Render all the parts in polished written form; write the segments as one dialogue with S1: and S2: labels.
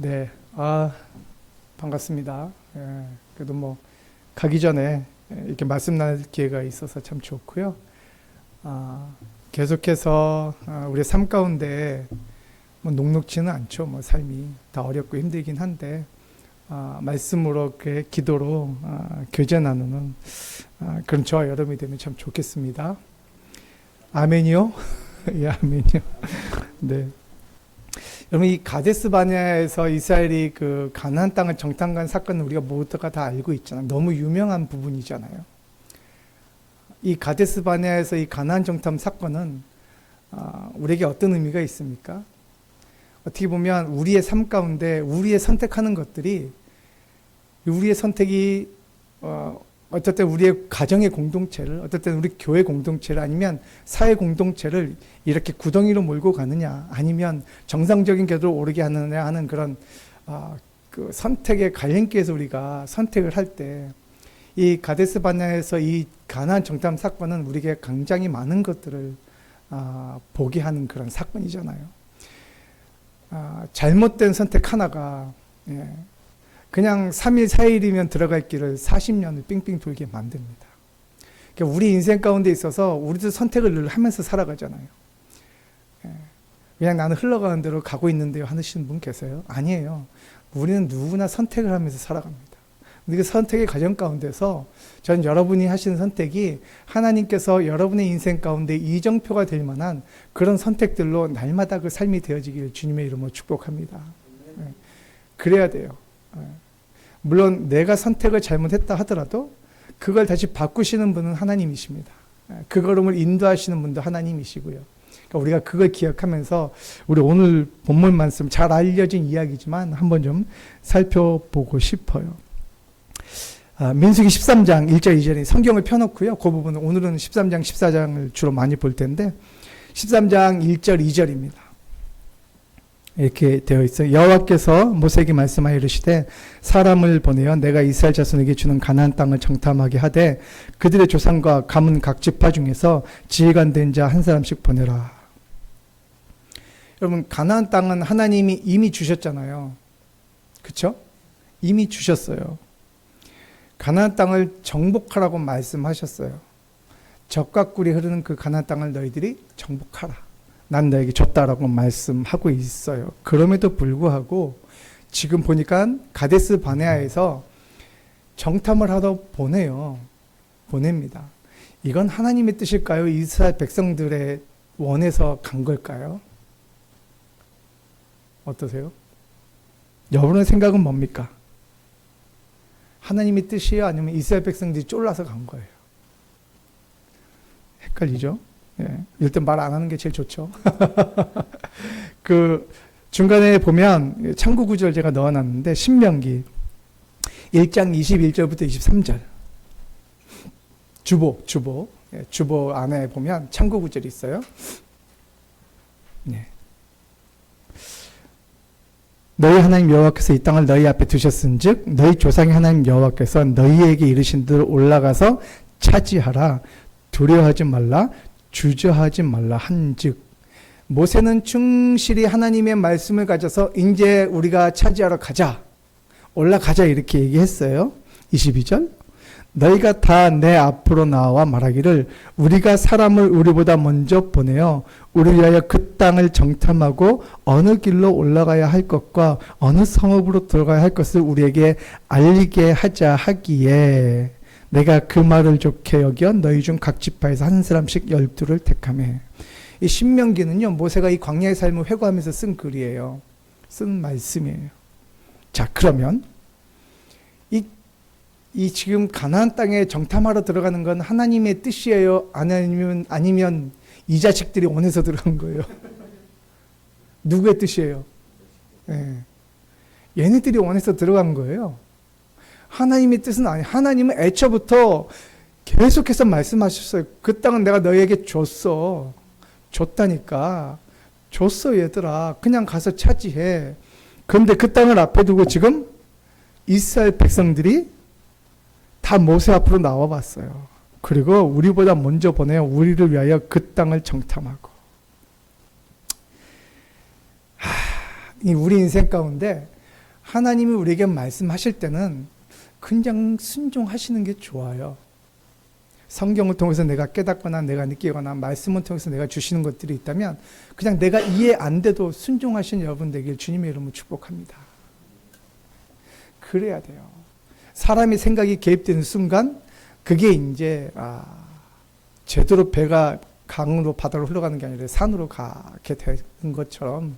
S1: 네, 반갑습니다. 예, 그래도 뭐 가기 전에 이렇게 말씀 나눌 기회가 있어서 참 좋고요. 계속해서 우리 삶 가운데 뭐 녹록지는 않죠. 뭐 삶이 다 어렵고 힘들긴 한데 말씀으로 그 기도로 교제 나누는 그런 저와 여러분이 되면 참 좋겠습니다. 아멘이요? 예, 아멘이요. 네. 여러분, 이 가데스 바네아에서 이스라엘이 그 가나안 땅을 정탐한 사건은 우리가 모두가 다 알고 있잖아요. 너무 유명한 부분이잖아요. 이 가데스 바네아에서 이 가나안 정탐 사건은 우리에게 어떤 의미가 있습니까? 어떻게 보면 우리의 삶 가운데 우리의 선택하는 것들이 우리의 선택이 어떨 때 우리의 가정의 공동체를, 어떨 때는 우리 교회 공동체를, 아니면 사회 공동체를 이렇게 구덩이로 몰고 가느냐, 아니면 정상적인 궤도로 오르게 하느냐 하는 그런 그 선택의 갈림길에서 우리가 선택을 할 때, 이 가데스 바네아에서 이 가나안 정탐 사건은 우리에게 굉장히 많은 것들을 보게 하는 그런 사건이잖아요. 잘못된 선택 하나가 그냥 3일, 4일이면 들어갈 길을 40년을 삥삥 돌게 만듭니다. 그러니까 우리 인생 가운데 있어서 우리도 선택을 늘 하면서 살아가잖아요. 그냥 나는 흘러가는 대로 가고 있는데요 하시는 분 계세요? 아니에요. 우리는 누구나 선택을 하면서 살아갑니다. 그 선택의 과정 가운데서 전 여러분이 하시는 선택이 하나님께서 여러분의 인생 가운데 이정표가 될 만한 그런 선택들로 날마다 그 삶이 되어지기를 주님의 이름으로 축복합니다. 그래야 돼요. 물론 내가 선택을 잘못했다 하더라도 그걸 다시 바꾸시는 분은 하나님이십니다. 그 걸음을 인도하시는 분도 하나님이시고요. 그러니까 우리가 그걸 기억하면서 우리 오늘 본문 말씀 잘 알려진 이야기지만 한번 좀 살펴보고 싶어요. 민수기 13장 1절 2절에 성경을 펴놓고요. 그 부분은 오늘은 13장 14장을 주로 많이 볼 텐데 13장 1절 2절입니다. 이렇게 되어 있어요. 여호와께서 모세에게 말씀하여 이르시되 사람을 보내어 내가 이스라엘 자손에게 주는 가나안 땅을 정탐하게 하되 그들의 조상과 가문 각 지파 중에서 지혜가 된 자 한 사람씩 보내라. 여러분, 가나안 땅은 하나님이 이미 주셨잖아요. 그렇죠? 이미 주셨어요. 가나안 땅을 정복하라고 말씀하셨어요. 젖과 꿀이 흐르는 그 가나안 땅을 너희들이 정복하라. 난 너에게 줬다라고 말씀하고 있어요. 그럼에도 불구하고 지금 보니까 가데스 바네아에서 정탐을 하러 보냅니다. 이건 하나님의 뜻일까요? 이스라엘 백성들의 원해서 간 걸까요? 어떠세요? 여러분의 생각은 뭡니까? 하나님의 뜻이에요? 아니면 이스라엘 백성들이 쫄라서 간 거예요? 헷갈리죠? 일단 말 안 하는 게 제일 좋죠. 그 중간에 보면 참고 구절 제가 넣어놨는데 신명기 1장 21절부터 23절 주보 안에 보면 참고 구절이 있어요. 너희 하나님 여호와께서 이 땅을 너희 앞에 두셨은즉 너희 조상의 하나님 여호와께서 너희에게 이르신 대로 올라가서 차지하라. 두려워하지 말라. 주저하지 말라 한즉 모세는 충실히 하나님의 말씀을 가져서 이제 우리가 차지하러 가자, 올라가자 이렇게 얘기했어요. 22절 너희가 다 내 앞으로 나와 말하기를 우리가 사람을 우리보다 먼저 보내어 우리 위하여 그 땅을 정탐하고 어느 길로 올라가야 할 것과 어느 성읍으로 들어가야 할 것을 우리에게 알리게 하자 하기에 내가 그 말을 좋게 여겨 너희 중 각 지파에서 한 사람씩 12를 택하매. 이 신명기는요, 모세가 이 광야의 삶을 회고하면서 쓴 글이에요. 쓴 말씀이에요. 자, 그러면 이 지금 가나안 땅에 정탐하러 들어가는 건 하나님의 뜻이에요? 아니면 이 자식들이 원해서 들어간 거예요? 누구의 뜻이에요? 얘네들이 원해서 들어간 거예요. 하나님의 뜻은 아니에요. 하나님은 애초부터 계속해서 말씀하셨어요. 그 땅은 내가 너희에게 줬어. 줬다니까. 줬어 얘들아. 그냥 가서 차지해. 그런데 그 땅을 앞에 두고 지금 이스라엘 백성들이 다 모세 앞으로 나와봤어요. 그리고 우리보다 먼저 보내어 우리를 위하여 그 땅을 정탐하고. 우리 인생 가운데 하나님이 우리에게 말씀하실 때는 그냥 순종하시는 게 좋아요. 성경을 통해서 내가 깨닫거나 내가 느끼거나 말씀을 통해서 내가 주시는 것들이 있다면 그냥 내가 이해 안 돼도 순종하신 여러분 되길 주님의 이름으로 축복합니다. 그래야 돼요. 사람의 생각이 개입되는 순간 그게 이제 제대로 배가 강으로 바다로 흘러가는 게 아니라 산으로 가게 되는 것처럼,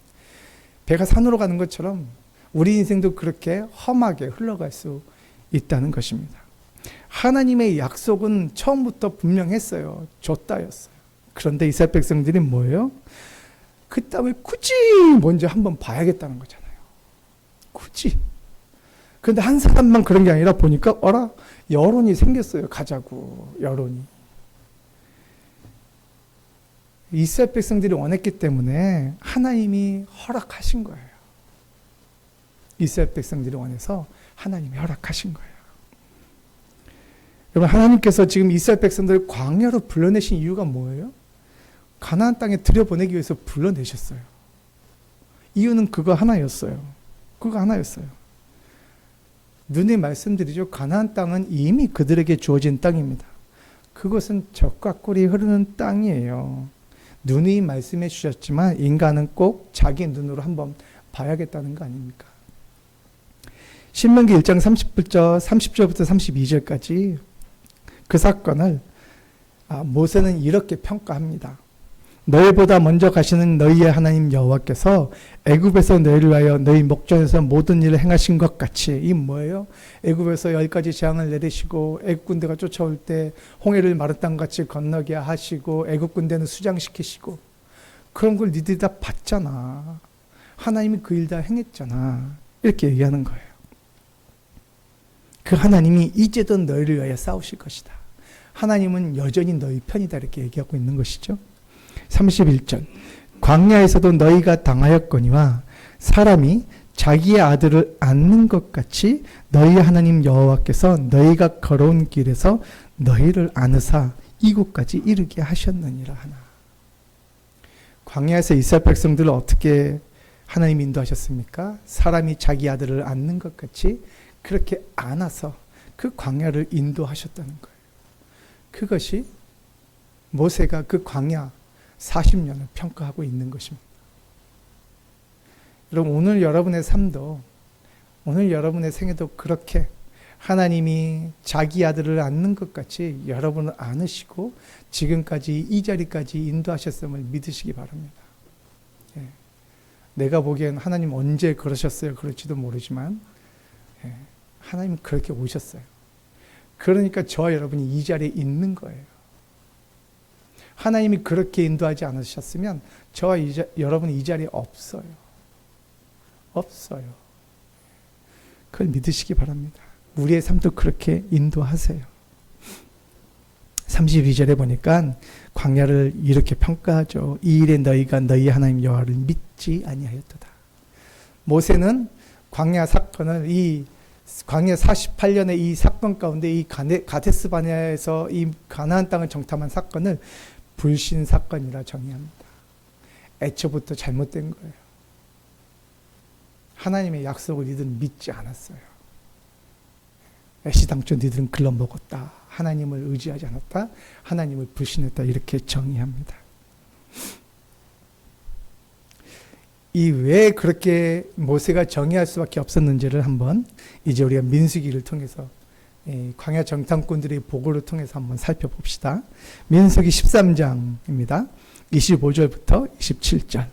S1: 배가 산으로 가는 것처럼 우리 인생도 그렇게 험하게 흘러갈 수 있다는 것입니다. 하나님의 약속은 처음부터 분명했어요. 줬다였어요. 그런데 이스라엘 백성들이 뭐예요? 그 땅을 굳이 먼저 한번 봐야겠다는 거잖아요. 굳이. 그런데 한 사람만 그런 게 아니라 보니까 여론이 생겼어요. 가자고. 여론이. 이스라엘 백성들이 원했기 때문에 하나님이 허락하신 거예요. 이스라엘 백성들이 원해서 하나님이 허락하신 거예요. 여러분, 하나님께서 지금 이스라엘 백성들을 광야로 불러내신 이유가 뭐예요? 가나안 땅에 들여보내기 위해서 불러내셨어요. 이유는 그거 하나였어요. 그거 하나였어요. 눈에 말씀드리죠. 가나안 땅은 이미 그들에게 주어진 땅입니다. 그것은 젖과 꿀이 흐르는 땅이에요. 눈이 말씀해 주셨지만 인간은 꼭 자기 눈으로 한번 봐야겠다는 거 아닙니까? 신명기 1장 30절부터 32절까지 그 사건을 모세는 이렇게 평가합니다. 너희보다 먼저 가시는 너희의 하나님 여호와께서 애굽에서 너희를 위하여 너희 목전에서 모든 일을 행하신 것 같이, 이 뭐예요? 애굽에서 10가지 재앙을 내리시고 애굽 군대가 쫓아올 때 홍해를 마른 땅같이 건너게 하시고 애굽 군대는 수장시키시고, 그런 걸 니들이 다 봤잖아. 하나님이 그 일 다 행했잖아. 이렇게 얘기하는 거예요. 그 하나님이 이제도 너희를 위하여 싸우실 것이다. 하나님은 여전히 너희 편이다. 이렇게 얘기하고 있는 것이죠. 31절. 광야에서도 너희가 당하였거니와 사람이 자기의 아들을 안는 것 같이 너희 하나님 여호와께서 너희가 걸어온 길에서 너희를 안으사 이곳까지 이르게 하셨느니라 하나. 광야에서 이스라엘 백성들을 어떻게 하나님이 인도하셨습니까? 사람이 자기 아들을 안는 것 같이 그렇게 안아서 그 광야를 인도하셨다는 거예요. 그것이 모세가 그 광야 40년을 평가하고 있는 것입니다. 여러분, 오늘 여러분의 삶도, 오늘 여러분의 생애도 그렇게 하나님이 자기 아들을 안는 것 같이 여러분을 안으시고 지금까지 이 자리까지 인도하셨음을 믿으시기 바랍니다. 예. 내가 보기엔 하나님 언제 그러셨어요? 그럴지도 모르지만 하나님은 그렇게 오셨어요. 그러니까 저와 여러분이 이 자리에 있는 거예요. 하나님이 그렇게 인도하지 않으셨으면 저와 여러분이 이 자리에 없어요. 없어요. 그걸 믿으시기 바랍니다. 우리의 삶도 그렇게 인도하세요. 32절에 보니까 광야를 이렇게 평가하죠. 이 일에 너희가 너희 하나님 여호와를 믿지 아니하였도다. 모세는 광야 사건을, 이 광야 48년의 이 사건 가운데 이 가데스 바네아에서 이 가나안 땅을 정탐한 사건을 불신 사건이라 정의합니다. 애초부터 잘못된 거예요. 하나님의 약속을 니들은 믿지 않았어요. 애시당초 니들은 글러먹었다. 하나님을 의지하지 않았다. 하나님을 불신했다. 이렇게 정의합니다. 이 왜 그렇게 모세가 정의할 수밖에 없었는지를 한번 이제 우리가 민수기를 통해서 광야 정탐꾼들의 보고를 통해서 한번 살펴봅시다. 민수기 13장입니다. 25절부터 27절.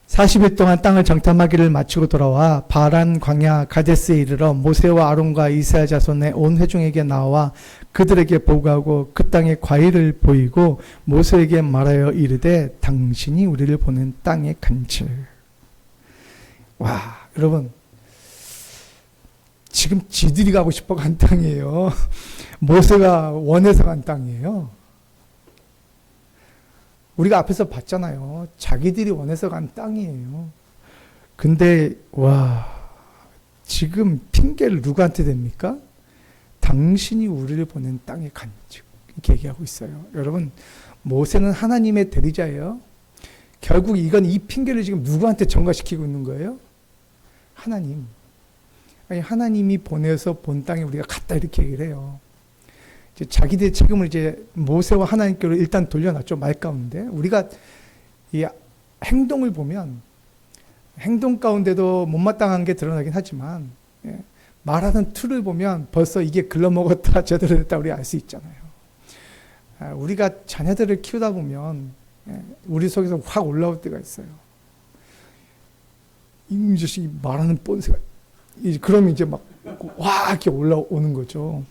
S1: 40일 동안 땅을 정탐하기를 마치고 돌아와 바란 광야 가데스에 이르러 모세와 아론과 이스라엘 자손의 온 회중에게 나와 그들에게 보고하고 그 땅의 과일을 보이고 모세에게 말하여 이르되 당신이 우리를 보낸 땅의 간질. 와, 여러분, 지금 지들이 가고 싶어 간 땅이에요. 모세가 원해서 간 땅이에요. 우리가 앞에서 봤잖아요. 자기들이 원해서 간 땅이에요. 근데 와, 지금 핑계를 누구한테 댑니까? 당신이 우리를 보낸 땅의 간직. 이렇게 얘기하고 있어요. 여러분, 모세는 하나님의 대리자예요. 결국 이 핑계를 지금 누구한테 전가시키고 있는 거예요? 하나님. 아니, 하나님이 보내서 본 땅에 우리가 갔다 이렇게 얘기를 해요. 이제 자기들의 책임을 이제 모세와 하나님께로 일단 돌려놨죠. 말 가운데. 우리가 이 행동을 보면 행동 가운데도 못마땅한 게 드러나긴 하지만, 예, 말하는 틀을 보면 벌써 이게 글러먹었다, 제대로 됐다 우리 알 수 있잖아요. 우리가 자녀들을 키우다 보면, 예, 우리 속에서 확 올라올 때가 있어요. 이 자식이 말하는 뻔세가, 그럼 이제 막 와 이렇게 올라오는 거죠.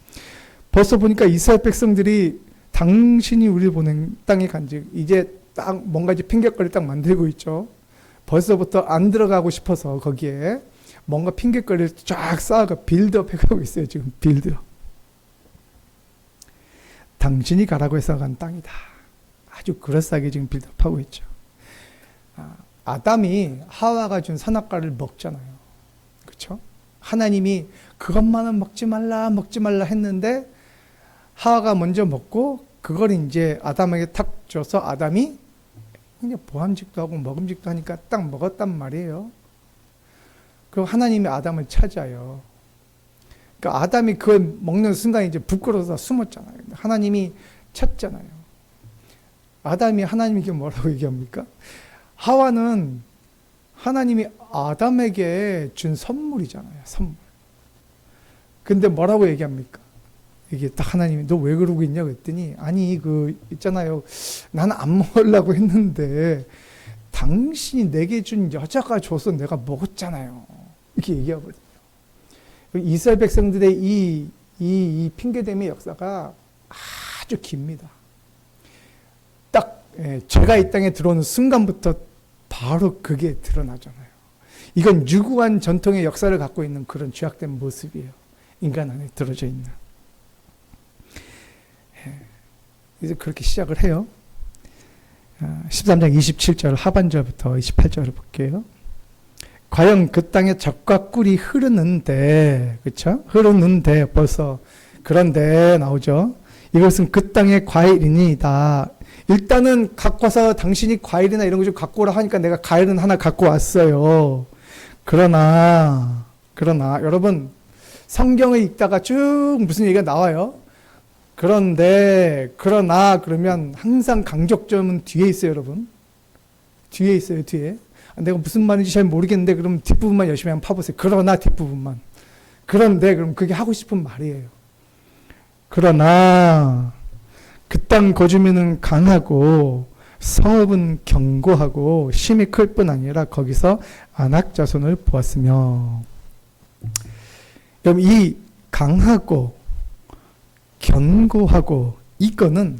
S1: 벌써 보니까 이스라엘 백성들이 당신이 우리를 보낸 땅에 간즉 이제 딱 뭔가 이제 핑계거리 딱 만들고 있죠. 벌써부터 안 들어가고 싶어서 거기에 뭔가 핑계거리를 쫙 쌓아가 빌드업 해가고 있어요. 지금 빌드업. 당신이 가라고 해서 간 땅이다. 아주 그럴싸하게 지금 빌드업하고 있죠. 아담이 하와가 준 선악과를 먹잖아요. 그렇죠? 하나님이 그것만은 먹지 말라 했는데 하와가 먼저 먹고 그걸 이제 아담에게 탁 줘서 아담이 이제 보암직도 하고 먹음직도 하니까 딱 먹었단 말이에요. 그리고 하나님이 아담을 찾아요. 그러니까 아담이 그걸 먹는 순간 이제 부끄러워서 숨었잖아요. 하나님이 찾잖아요. 아담이 하나님에게 뭐라고 얘기합니까? 하와는 하나님이 아담에게 준 선물이잖아요. 선물. 근데 뭐라고 얘기합니까? 이게 딱 하나님이 너 왜 그러고 있냐 그랬더니 아니 그 있잖아요. 나는 안 먹으려고 했는데 당신이 내게 준 여자가 줘서 내가 먹었잖아요. 이렇게 얘기하거든요. 이스라엘 백성들의 이 핑계됨의 역사가 아주 깁니다. 딱 죄가 이 땅에 들어오는 순간부터 바로 그게 드러나잖아요. 이건 유구한 전통의 역사를 갖고 있는 그런 죄악된 모습이에요. 인간 안에 들어져 있는. 이제 그렇게 시작을 해요. 13장 27절 하반절부터 28절을 볼게요. 과연 그 땅에 젖과 꿀이 흐르는데, 그렇죠? 흐르는데 벌써 그런데 나오죠. 이것은 그 땅의 과일이니이다. 일단은 갖고 와서 당신이 과일이나 이런 거 좀 갖고 오라 하니까 내가 과일은 하나 갖고 왔어요. 그러나 여러분 성경을 읽다가 쭉 무슨 얘기가 나와요. 그러나 그러면 항상 강조점은 뒤에 있어요, 여러분. 뒤에 있어요, 뒤에. 내가 무슨 말인지 잘 모르겠는데 그럼 뒷부분만 열심히 한번 파보세요. 그러나 뒷부분만. 그런데 그럼 그게 하고 싶은 말이에요. 그러나 그 땅 거주민은 강하고 성읍은 견고하고 힘이 클 뿐 아니라 거기서 아낙 자손을 보았으며. 여러분 이 강하고 견고하고 이거는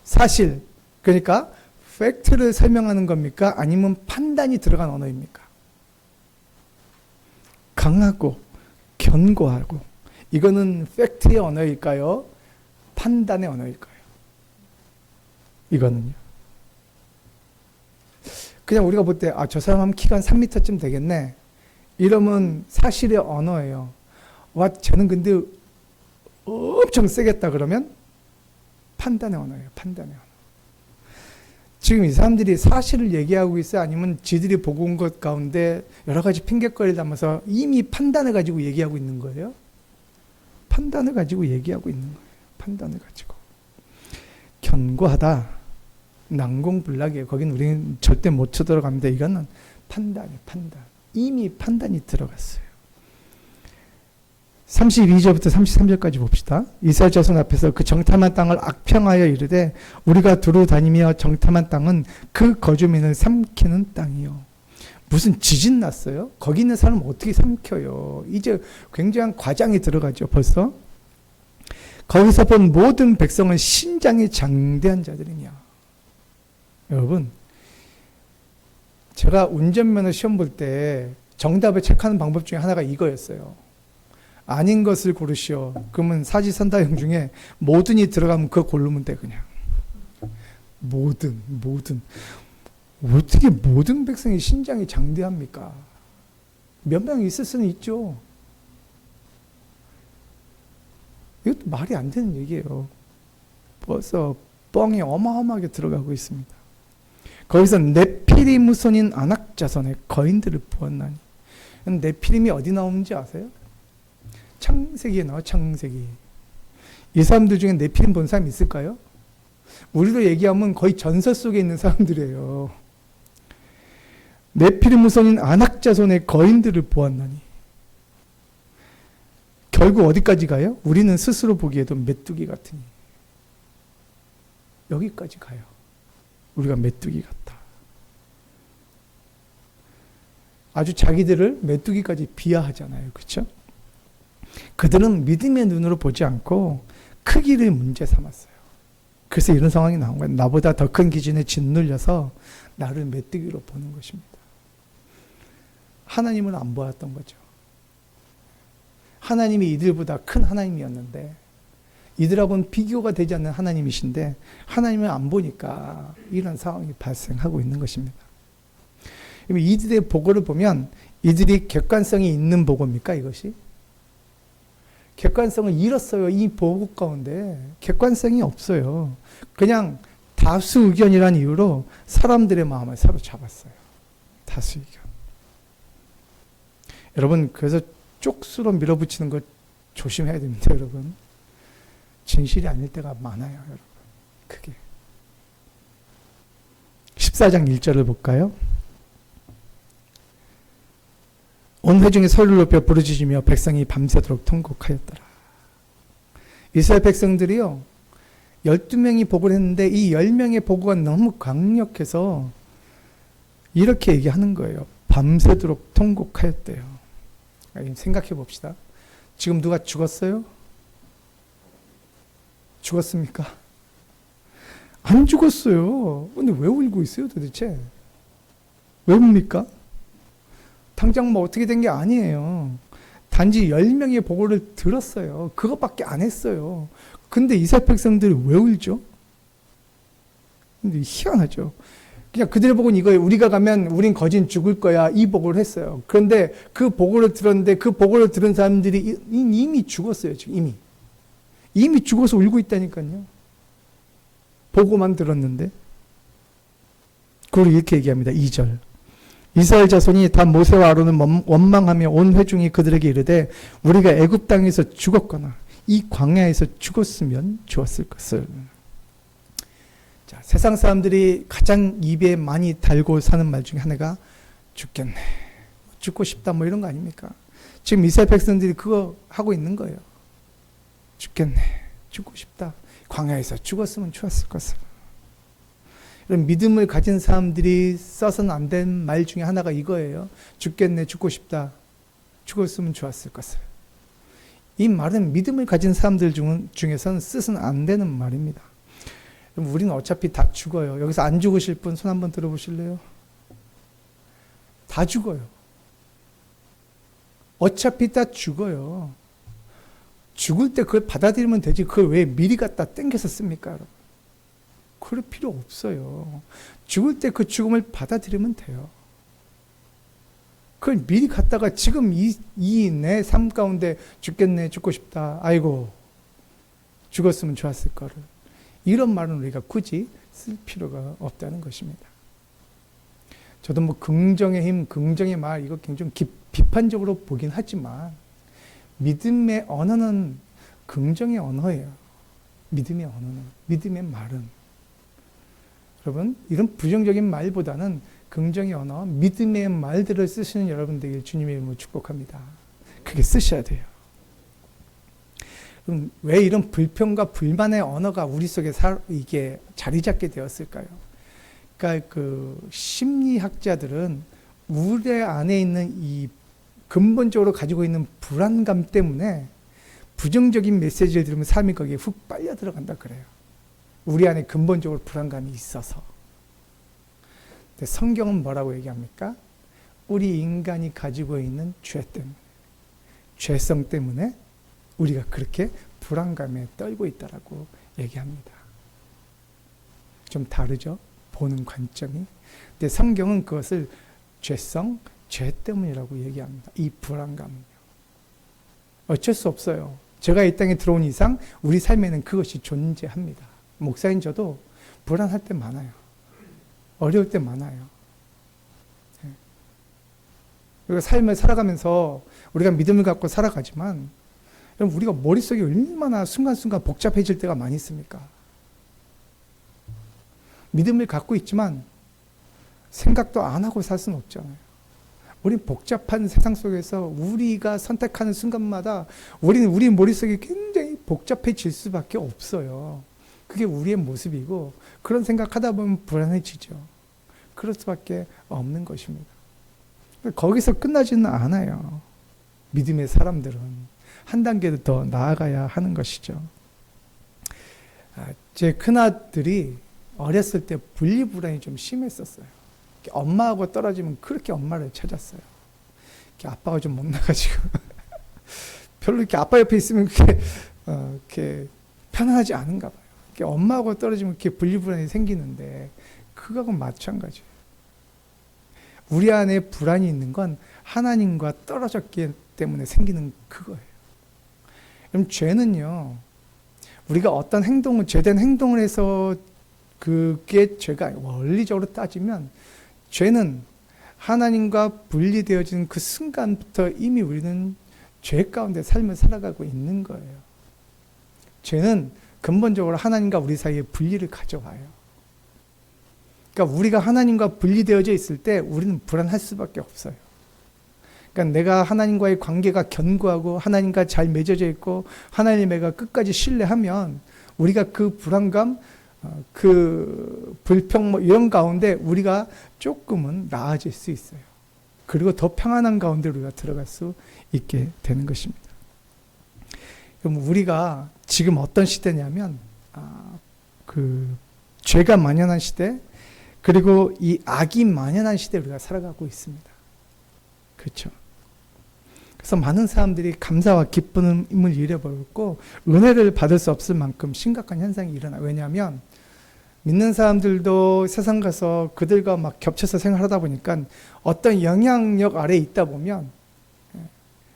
S1: 사실 그러니까 팩트를 설명하는 겁니까? 아니면 판단이 들어간 언어입니까? 강하고 견고하고 이거는 팩트의 언어일까요? 판단의 언어일까요? 이거는요. 그냥 우리가 볼 때 저 사람 하면 키가 한 3m쯤 되겠네. 이러면 사실의 언어예요. 와 쟤는 근데 엄청 세겠다 그러면 판단의 언어예요. 판단의 언어. 지금 이 사람들이 사실을 얘기하고 있어요? 아니면 지들이 보고 온 것 가운데 여러 가지 핑계거리를 담아서 이미 판단을 가지고 얘기하고 있는 거예요? 판단을 가지고 얘기하고 있는 거예요. 판단을 가지고. 견고하다. 난공불락이에요. 거긴 우리는 절대 못 쳐들어갑니다. 이거는 판단이에요. 판단. 이미 판단이 들어갔어요. 32절부터 33절까지 봅시다. 이스라엘 자손 앞에서 그 정탐한 땅을 악평하여 이르되 우리가 두루 다니며 정탐한 땅은 그 거주민을 삼키는 땅이요. 무슨 지진 났어요? 거기 있는 사람은 어떻게 삼켜요? 이제 굉장한 과장이 들어가죠. 벌써. 거기서 본 모든 백성은 신장이 장대한 자들이냐. 여러분 제가 운전면허 시험 볼 때 정답을 체크하는 방법 중에 하나가 이거였어요. 아닌 것을 고르시오. 그러면 사지선다형 중에 모든이 들어가면 그거 고르면 돼 그냥. 모든. 어떻게 모든 백성의 신장이 장대합니까? 몇 명 있을 수는 있죠. 이것도 말이 안 되는 얘기예요. 벌써 뻥이 어마어마하게 들어가고 있습니다. 거기서 네피림 후손인 아낙 자손의 거인들을 보았나니. 네피림이 어디 나오는지 아세요? 창세기에 나와. 창세기. 이 사람들 중에 네피림 본 사람 있을까요? 우리로 얘기하면 거의 전설 속에 있는 사람들이에요. 네피림 후손인 아낙 자손의 거인들을 보았나니. 결국 어디까지 가요? 우리는 스스로 보기에도 메뚜기 같으니. 여기까지 가요. 우리가 메뚜기 같다. 아주 자기들을 메뚜기까지 비하하잖아요. 그렇죠? 그들은 믿음의 눈으로 보지 않고 크기를 문제 삼았어요. 그래서 이런 상황이 나온 거예요. 나보다 더 큰 기준에 짓눌려서 나를 메뚜기로 보는 것입니다. 하나님을 안 보았던 거죠. 하나님이 이들보다 큰 하나님이었는데 이들하고는 비교가 되지 않는 하나님이신데 하나님을 안 보니까 이런 상황이 발생하고 있는 것입니다. 이들의 보고를 보면 이들이 객관성이 있는 보고입니까? 이것이? 객관성을 잃었어요. 이 보고 가운데 객관성이 없어요. 그냥 다수 의견이라는 이유로 사람들의 마음을 사로잡았어요. 다수 의견. 여러분, 그래서 쪽수로 밀어붙이는 거 조심해야 됩니다, 여러분. 진실이 아닐 때가 많아요, 여러분. 크게. 14장 1절을 볼까요? 온 회중이 소리를 높여 부르짖으며 백성이 밤새도록 통곡하였더라. 이스라엘 백성들이요, 12명이 보고를 했는데 이 10명의 보고가 너무 강력해서 이렇게 얘기하는 거예요. 밤새도록 통곡하였대요. 생각해 봅시다. 지금 누가 죽었어요? 죽었습니까? 안 죽었어요. 근데 왜 울고 있어요, 도대체? 왜 웁니까? 당장 뭐 어떻게 된 게 아니에요. 단지 10명의 보고를 들었어요. 그것밖에 안 했어요. 근데 이스라엘 백성들이 왜 울죠? 근데 희한하죠. 그냥 그들 보고는 이거예요. 우리가 가면 우린 거진 죽을 거야. 이 보고를 했어요. 그런데 그 보고를 들었는데 그 보고를 들은 사람들이 이미 죽었어요. 지금 이미 죽어서 울고 있다니까요. 보고만 들었는데. 그걸 이렇게 얘기합니다. 2절. 이스라엘 자손이 다 모세와 아론을 원망하며 온 회중이 그들에게 이르되 우리가 애굽 땅에서 죽었거나 이 광야에서 죽었으면 좋았을 것을. 자, 세상 사람들이 가장 입에 많이 달고 사는 말 중에 하나가 죽겠네, 죽고 싶다, 뭐 이런 거 아닙니까? 지금 이스라엘 백성들이 그거 하고 있는 거예요. 죽겠네, 죽고 싶다, 광야에서 죽었으면 좋았을 것을. 이런 믿음을 가진 사람들이 써서는 안 된 말 중에 하나가 이거예요. 죽겠네, 죽고 싶다, 죽었으면 좋았을 것을. 이 말은 믿음을 가진 사람들 중에서는 쓰서는 안 되는 말입니다. 우리는 어차피 다 죽어요. 여기서 안 죽으실 분 손 한번 들어보실래요? 다 죽어요. 어차피 다 죽어요. 죽을 때 그걸 받아들이면 되지. 그걸 왜 미리 갖다 땡겨서 씁니까, 여러분? 그럴 필요 없어요. 죽을 때 그 죽음을 받아들이면 돼요. 그걸 미리 갖다가 지금 내 삶 가운데 죽겠네, 죽고 싶다, 아이고, 죽었으면 좋았을 거를. 이런 말은 우리가 굳이 쓸 필요가 없다는 것입니다. 저도 뭐 긍정의 힘, 긍정의 말, 이거 굉장히 비판적으로 보긴 하지만 믿음의 언어는 긍정의 언어예요. 믿음의 언어는, 믿음의 말은. 여러분, 이런 부정적인 말보다는 긍정의 언어, 믿음의 말들을 쓰시는 여러분 되길 주님의 이름으로 축복합니다. 그게 쓰셔야 돼요. 그럼 왜 이런 불평과 불만의 언어가 우리 속에 이게 자리 잡게 되었을까요? 그러니까 그 심리학자들은 우리 안에 있는 이 근본적으로 가지고 있는 불안감 때문에 부정적인 메시지를 들으면 삶이 거기에 훅 빨려 들어간다 그래요. 우리 안에 근본적으로 불안감이 있어서. 근데 성경은 뭐라고 얘기합니까? 우리 인간이 가지고 있는 죄 때문에, 죄성 때문에 우리가 그렇게 불안감에 떨고 있다라고 얘기합니다. 좀 다르죠? 보는 관점이. 근데 성경은 그것을 죄성, 죄 때문이라고 얘기합니다. 이 불안감은요. 어쩔 수 없어요. 제가 이 땅에 들어온 이상 우리 삶에는 그것이 존재합니다. 목사인 저도 불안할 때 많아요. 어려울 때 많아요. 우리가 삶을 살아가면서 우리가 믿음을 갖고 살아가지만 여러분 우리가 머릿속이 얼마나 순간순간 복잡해질 때가 많이 있습니까? 믿음을 갖고 있지만 생각도 안 하고 살 수는 없잖아요. 우리 복잡한 세상 속에서 우리가 선택하는 순간마다 우리는 우리 머릿속이 굉장히 복잡해질 수밖에 없어요. 그게 우리의 모습이고 그런 생각하다 보면 불안해지죠. 그럴 수밖에 없는 것입니다. 거기서 끝나지는 않아요. 믿음의 사람들은 한 단계 더 나아가야 하는 것이죠. 제 큰아들이 어렸을 때 분리불안이 좀 심했었어요. 엄마하고 떨어지면 그렇게 엄마를 찾았어요. 아빠가 좀 못나가지고 별로 이렇게 아빠 옆에 있으면 이렇게 편안하지 않은가 봐요. 엄마하고 떨어지면 이렇게 분리불안이 생기는데 그거하고 마찬가지예요. 우리 안에 불안이 있는 건 하나님과 떨어졌기 때문에 생기는 그거예요. 그럼 죄는요, 우리가 어떤 행동을, 죄된 행동을 해서 그게 죄가, 원리적으로 따지면 죄는 하나님과 분리되어진 그 순간부터 이미 우리는 죄 가운데 삶을 살아가고 있는 거예요. 죄는 근본적으로 하나님과 우리 사이에 분리를 가져와요. 그러니까 우리가 하나님과 분리되어져 있을 때 우리는 불안할 수밖에 없어요. 그러니까 내가 하나님과의 관계가 견고하고 하나님과 잘 맺어져 있고 하나님과 끝까지 신뢰하면 우리가 그 불안감, 그 불평 이런 가운데 우리가 조금은 나아질 수 있어요. 그리고 더 평안한 가운데 우리가 들어갈 수 있게 되는 것입니다. 그럼 우리가 지금 어떤 시대냐면 그 죄가 만연한 시대, 그리고 이 악이 만연한 시대에 우리가 살아가고 있습니다. 그렇죠? 그래서 많은 사람들이 감사와 기쁨을 잃어버렸고 은혜를 받을 수 없을 만큼 심각한 현상이 일어나요. 왜냐하면 믿는 사람들도 세상 가서 그들과 막 겹쳐서 생활하다 보니까 어떤 영향력 아래에 있다 보면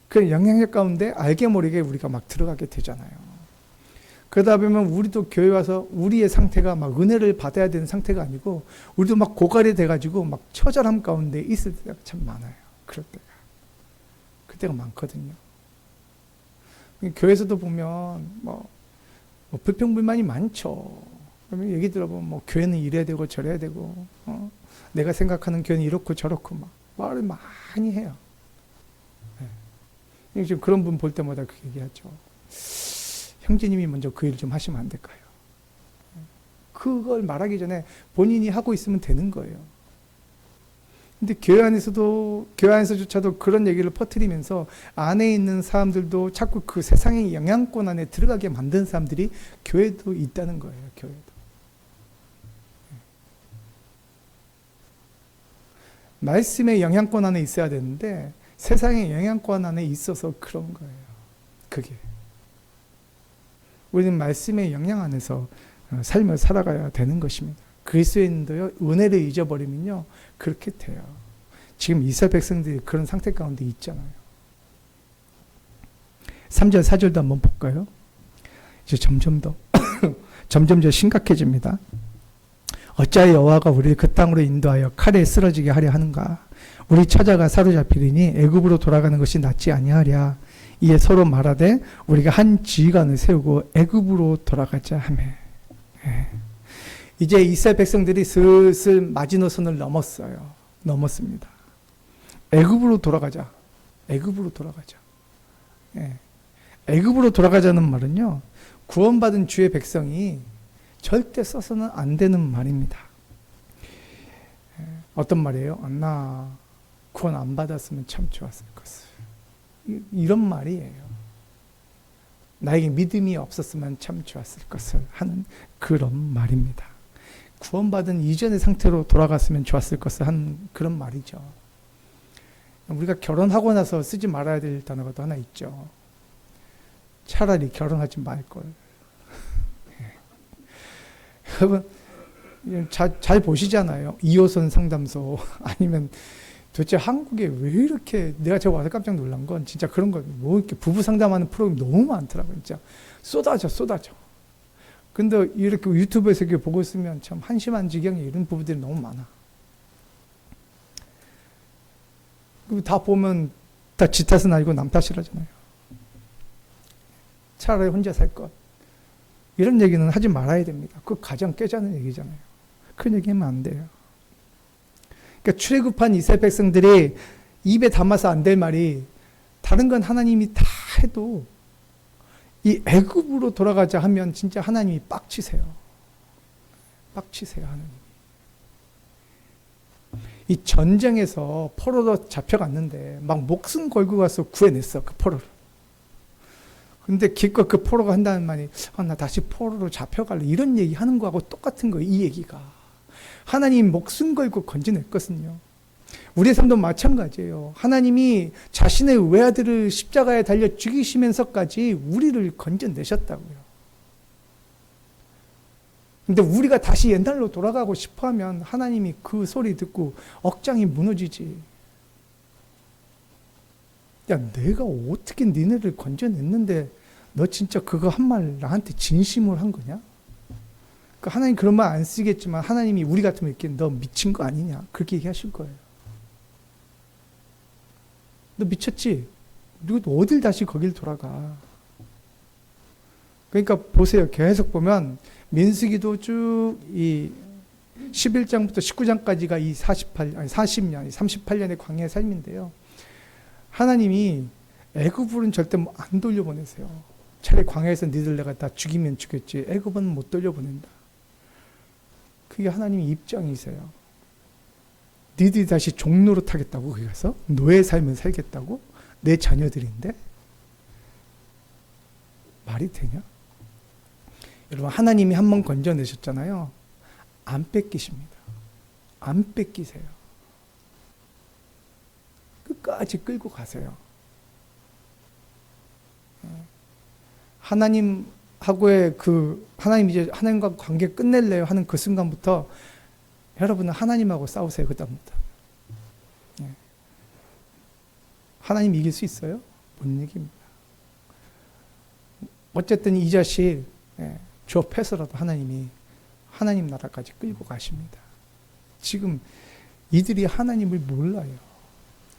S1: 그 영향력 가운데 알게 모르게 우리가 막 들어가게 되잖아요. 그러다 보면 우리도 교회 와서 우리의 상태가 막 은혜를 받아야 되는 상태가 아니고 우리도 막 고갈이 돼가지고 막 처절함 가운데 있을 때가 참 많아요. 그럴 때가. 그때가 많거든요. 교회에서도 보면 뭐 불평불만이 많죠. 그러면 얘기 들어보면 뭐 교회는 이래야 되고 저래야 되고 내가 생각하는 교회는 이렇고 저렇고 막 말을 많이 해요. 네. 지금 그런 분 볼 때마다 그 얘기하죠. 형제님이 먼저 그 일 좀 하시면 안 될까요? 그걸 말하기 전에 본인이 하고 있으면 되는 거예요. 근데 교회 안에서조차도 그런 얘기를 퍼뜨리면서 안에 있는 사람들도 자꾸 그 세상의 영향권 안에 들어가게 만든 사람들이 교회도 있다는 거예요. 교회도. 말씀의 영향권 안에 있어야 되는데 세상의 영향권 안에 있어서 그런 거예요. 그게. 우리는 말씀의 영향 안에서 삶을 살아가야 되는 것입니다. 그리스도인도요, 은혜를 잊어버리면요, 그렇게 돼요. 지금 이스라엘 백성들이 그런 상태 가운데 있잖아요. 3절, 4절도 한번 볼까요? 이제 점점 더 심각해집니다. 어찌하여 여호와가 우리를 그 땅으로 인도하여 칼에 쓰러지게 하려 하는가? 우리 처자가 사로잡히리니 애굽으로 돌아가는 것이 낫지 아니하랴. 이에 서로 말하되 우리가 한 지휘관을 세우고 애굽으로 돌아가자 하며. 이제 이스라엘 백성들이 슬슬 마지노선을 넘었습니다. 애굽으로 돌아가자. 애굽으로 돌아가자. 애굽으로 돌아가자는 말은요, 구원받은 주의 백성이 절대 써서는 안 되는 말입니다. 어떤 말이에요? 나 구원 안 받았으면 참 좋았을 것을. 이런 말이에요. 나에게 믿음이 없었으면 참 좋았을 것을 하는 그런 말입니다. 구원받은 이전의 상태로 돌아갔으면 좋았을 것을 하는 그런 말이죠. 우리가 결혼하고 나서 쓰지 말아야 될 단어가 또 하나 있죠. 차라리 결혼하지 말걸. 여러분 잘 보시잖아요. 2호선 상담소 아니면 도대체 한국에 왜 이렇게, 내가 저거 와서 깜짝 놀란 건 진짜 그런 거, 뭐 이렇게 부부 상담하는 프로그램이 너무 많더라고요. 진짜 쏟아져. 근데 이렇게 유튜브에서 이렇게 보고 있으면 참 한심한 지경에 이런 부부들이 너무 많아. 그리고 다 보면 다 지 탓은 아니고 남 탓이라잖아요. 차라리 혼자 살 것. 이런 얘기는 하지 말아야 됩니다. 그 가정 깨자는 얘기잖아요. 그런 얘기하면 안 돼요. 그러니까 출애굽한 이스라엘 백성들이 입에 담아서 안 될 말이 다른 건 하나님이 다 해도 이 애굽으로 돌아가자 하면 진짜 하나님이 빡치세요. 빡치세요, 하나님. 이 전쟁에서 포로로 잡혀갔는데 막 목숨 걸고 가서 구해냈어, 그 포로를. 근데 기껏 그 포로가 한다는 말이 나 다시 포로로 잡혀갈래 이런 얘기 하는 거하고 똑같은 거예요, 이 얘기가. 하나님 목숨 걸고 건져냈거든요. 우리의 삶도 마찬가지예요. 하나님이 자신의 외아들을 십자가에 달려 죽이시면서까지 우리를 건져내셨다고요. 근데 우리가 다시 옛날로 돌아가고 싶어 하면 하나님이 그 소리 듣고 억장이 무너지지. 야, 내가 어떻게 니네를 건져냈는데 너 진짜 그거 한 말 나한테 진심으로 한 거냐? 그러니까 하나님 그런 말 안 쓰겠지만 하나님이 우리 같으면 이렇게 너 미친 거 아니냐? 그렇게 얘기하실 거예요. 너 미쳤지? 그리고 어딜 다시 거길 돌아가? 그러니까 보세요. 계속 보면 민수기도 쭉 이 11장부터 19장까지가 이 40년, 38년의 광야의 삶인데요. 하나님이 애굽으로는 절대 안 돌려보내세요. 차라리 광야에서 니들 내가 다 죽이면 죽였지 애굽은 못 돌려보낸다. 그게 하나님의 입장이세요. 니들이 다시 종로로 타겠다고 거기 가서 노예 삶을 살겠다고? 내 자녀들인데? 말이 되냐? 여러분 하나님이 한 번 건져내셨잖아요. 안 뺏기십니다. 안 뺏기세요. 끝까지 끌고 가세요. 하나님하고의 하나님 이제 하나님과 관계 끝낼래요 하는 그 순간부터 여러분은 하나님하고 싸우세요. 그다음부터. 하나님 이길 수 있어요? 못 이깁니다. 어쨌든 이 자식 조업해서라도 하나님 나라까지 끌고 가십니다. 지금 이들이 하나님을 몰라요.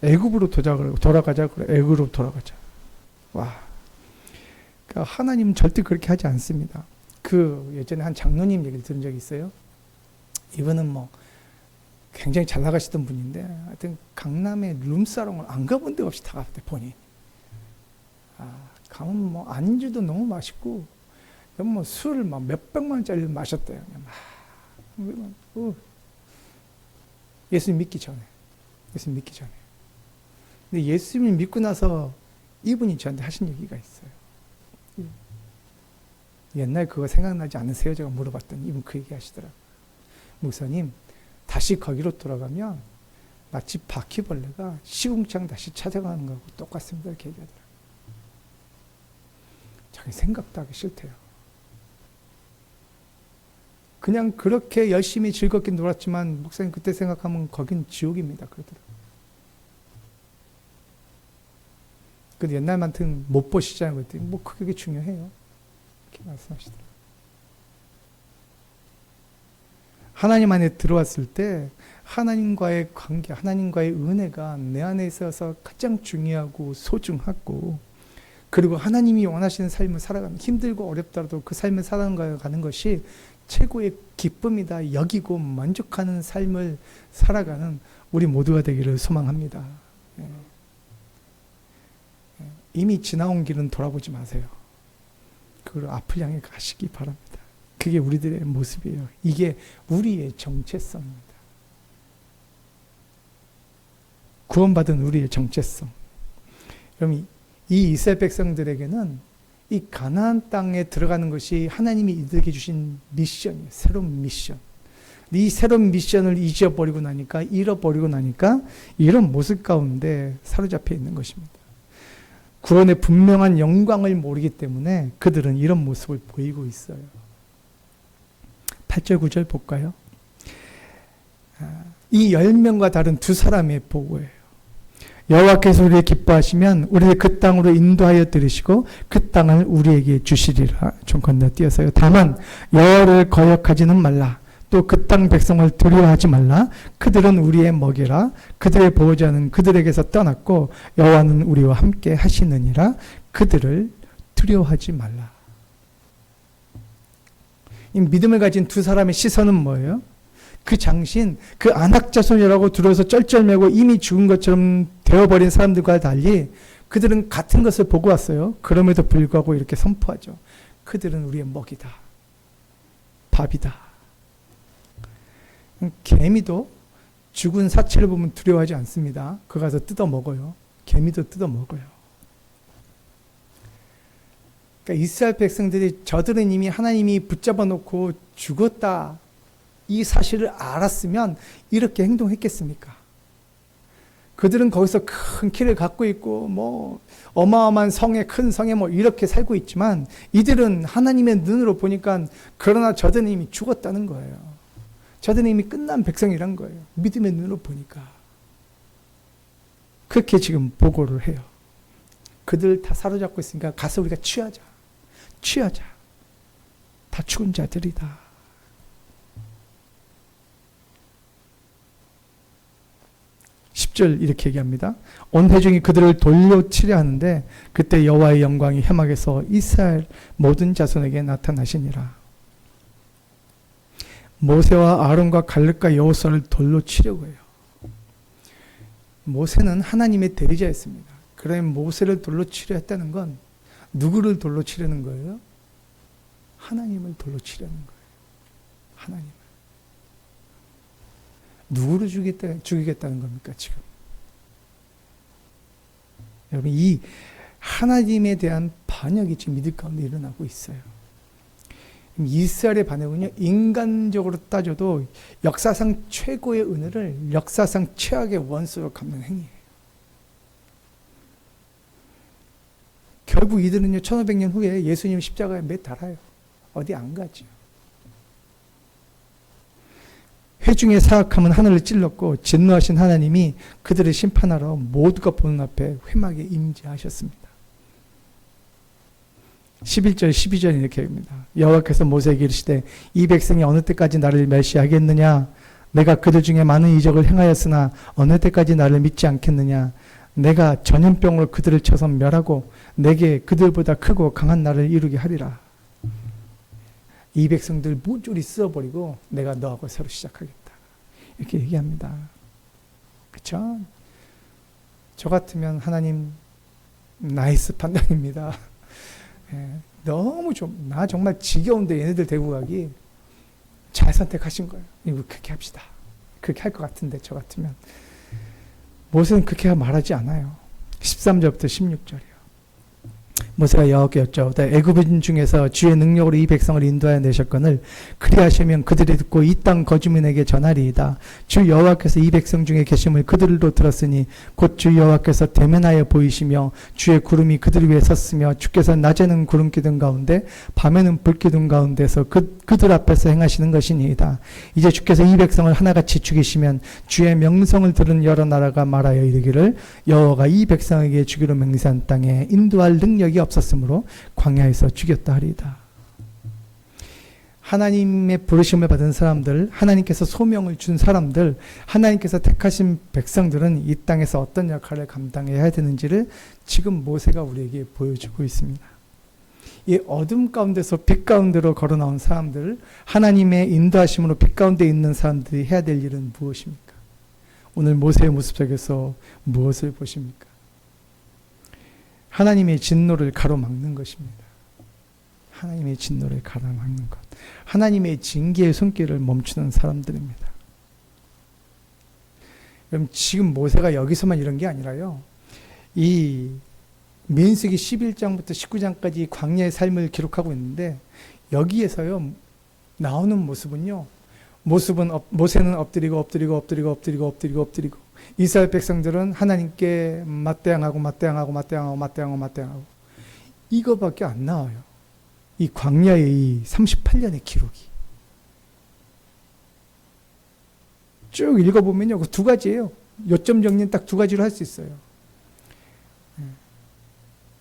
S1: 애굽으로 돌아가자 그래. 애굽으로 돌아가자. 와. 그러니까 하나님은 절대 그렇게 하지 않습니다. 예전에 한 장로님 얘기를 들은 적이 있어요. 이분은 굉장히 잘 나가시던 분인데 하여튼 강남에 룸사롱을 안 가본 데 없이 다 갔대 본인. 가면 안주도 너무 맛있고 술을 몇백만 원짜리를 마셨대요. 예수님 믿기 전에. 근데 예수님을 믿고 나서 이분이 저한테 하신 얘기가 있어요. 옛날 그거 생각나지 않으세요? 제가 물어봤더니 이분 그 얘기 하시더라고요. 목사님, 다시 거기로 돌아가면 마치 바퀴벌레가 시궁창 다시 찾아가는 거하고 똑같습니다. 이렇게 얘기하더라고요. 자기 생각도 하기 싫대요. 그냥 그렇게 열심히 즐겁게 놀았지만 목사님 그때 생각하면 거긴 지옥입니다. 그러더라고요. 근데 옛날만큼 못 보시잖아요. 그랬더니 그게 중요해요. 이렇게 말씀하시더라고요. 하나님 안에 들어왔을 때 하나님과의 관계, 하나님과의 은혜가 내 안에 있어서 가장 중요하고 소중하고 그리고 하나님이 원하시는 삶을 살아가는 힘들고 어렵더라도 그 삶을 살아가는 것이 최고의 기쁨이다 여기고 만족하는 삶을 살아가는 우리 모두가 되기를 소망합니다. 이미 지나온 길은 돌아보지 마세요. 그걸 앞을 향해 가시기 바랍니다. 그게 우리들의 모습이에요. 이게 우리의 정체성입니다. 구원받은 우리의 정체성. 그럼 이 이스라엘 백성들에게는 이 가나안 땅에 들어가는 것이 하나님이 이들에게 주신 미션이에요. 새로운 미션. 이 새로운 미션을 잃어버리고 나니까 이런 모습 가운데 사로잡혀 있는 것입니다. 구원의 분명한 영광을 모르기 때문에 그들은 이런 모습을 보이고 있어요. 8절 9절 볼까요? 이 10명과 다른 두 사람의 보고예요. 여호와께서 우리를 기뻐하시면 우리를 그 땅으로 인도하여 들으시고 그 땅을 우리에게 주시리라. 좀 건너뛰어서요. 다만 여호와를 거역하지는 말라. 또 그 땅 백성을 두려워하지 말라. 그들은 우리의 먹이라. 그들의 보호자는 그들에게서 떠났고 여호와는 우리와 함께 하시느니라. 그들을 두려워하지 말라. 이 믿음을 가진 두 사람의 시선은 뭐예요? 그 장신, 그 안악자손이라고 들어서 쩔쩔매고 이미 죽은 것처럼 되어버린 사람들과 달리 그들은 같은 것을 보고 왔어요. 그럼에도 불구하고 이렇게 선포하죠. 그들은 우리의 먹이다. 밥이다. 개미도 죽은 사체를 보면 두려워하지 않습니다. 그거 가서 뜯어 먹어요. 개미도 뜯어 먹어요. 그러니까 이스라엘 백성들이 저들은 이미 하나님이 붙잡아 놓고 죽었다. 이 사실을 알았으면 이렇게 행동했겠습니까? 그들은 거기서 큰 키를 갖고 있고 뭐 어마어마한 성에 큰 성에 뭐 이렇게 살고 있지만 이들은 하나님의 눈으로 보니까 그러나 저들은 이미 죽었다는 거예요. 저들은 이미 끝난 백성이란 거예요. 믿음의 눈으로 보니까. 그렇게 지금 보고를 해요. 그들 다 사로잡고 있으니까 가서 우리가 취하자. 취하자. 다 죽은 자들이다. 10절 이렇게 얘기합니다. 온 회중이 그들을 돌려치려 하는데 그때 여호와의 영광이 회막에서 이스라엘 모든 자손에게 나타나시니라. 모세와 아론과 갈렙과 여호수아를 돌로 치려고 해요. 모세는 하나님의 대리자였습니다. 그러면 모세를 돌로 치려 했다는 건 누구를 돌로 치려는 거예요? 하나님을 돌로 치려는 거예요. 하나님을. 누구를 죽이겠다는 겁니까, 지금? 여러분, 이 하나님에 대한 반역이 지금 이들 가운데 일어나고 있어요. 이스라엘의 반역은요, 인간적으로 따져도 역사상 최고의 은혜를 역사상 최악의 원수로 갚는 행위예요. 결국 이들은요, 1500년 후에 예수님 십자가에 매 달아요. 어디 안 가죠. 회중의 사악함은 하늘을 찔렀고 진노하신 하나님이 그들을 심판하러 모두가 보는 앞에 회막에 임재하셨습니다. 11절 12절 이렇게 합니다. 여호와께서 모세에게 이르시되 이 백성이 어느 때까지 나를 멸시하겠느냐? 내가 그들 중에 많은 이적을 행하였으나 어느 때까지 나를 믿지 않겠느냐? 내가 전염병으로 그들을 쳐서 멸하고 내게 그들보다 크고 강한 나를 이루게 하리라. 이 백성들 모조리 쓸어버리고 내가 너하고 새로 시작하겠다. 이렇게 얘기합니다. 그렇죠? 저 같으면 하나님 나이스 판단입니다. 너무 좀, 나 정말 지겨운데 얘네들 데리고 가기 잘 선택하신 거예요. 이거 그렇게 합시다. 그렇게 할 것 같은데 저 같으면. 모세는 그렇게 말하지 않아요. 13절부터 16절이요. 모세가 여호와께 여쭤오되 애굽인 중에서 주의 능력으로 이 백성을 인도하여 내셨거늘 그리하시면 그들이 듣고 이 땅 거주민에게 전하리이다. 주 여호와께서 이 백성 중에 계심을 그들도 들었으니 곧 주 여호와께서 대면하여 보이시며 주의 구름이 그들 위에 섰으며 주께서 낮에는 구름 기둥 가운데 밤에는 불 기둥 가운데서 그들 앞에서 행하시는 것이니이다. 이제 주께서 이 백성을 하나같이 죽이시면 주의 명성을 들은 여러 나라가 말하여 이르기를 여호와가 이 백성에게 주기로 맹세한 땅에 인도할 능력이 없었으므로 광야에서 죽였다 하리이다. 하나님의 부르심을 받은 사람들, 하나님께서 소명을 준 사람들, 하나님께서 택하신 백성들은 이 땅에서 어떤 역할을 감당해야 되는지를 지금 모세가 우리에게 보여주고 있습니다. 이 어둠 가운데서 빛 가운데로 걸어 나온 사람들, 하나님의 인도하심으로 빛 가운데 있는 사람들이 해야 될 일은 무엇입니까? 오늘 모세의 모습 속에서 무엇을 보십니까? 하나님의 진노를 가로막는 것입니다. 하나님의 진노를 가로막는 것. 하나님의 징계의 손길을 멈추는 사람들입니다. 그럼 지금 모세가 여기서만 이런 게 아니라요. 이 민수기 11장부터 19장까지 광야의 삶을 기록하고 있는데 여기에서요. 나오는 모습은요. 모세는 엎드리고 이스라엘 백성들은 하나님께 맞대항하고 이거밖에 안 나와요. 이 광야의 이 38년의 기록이 쭉 읽어보면요, 그 두 가지예요. 요점 정리는 딱 두 가지로 할 수 있어요.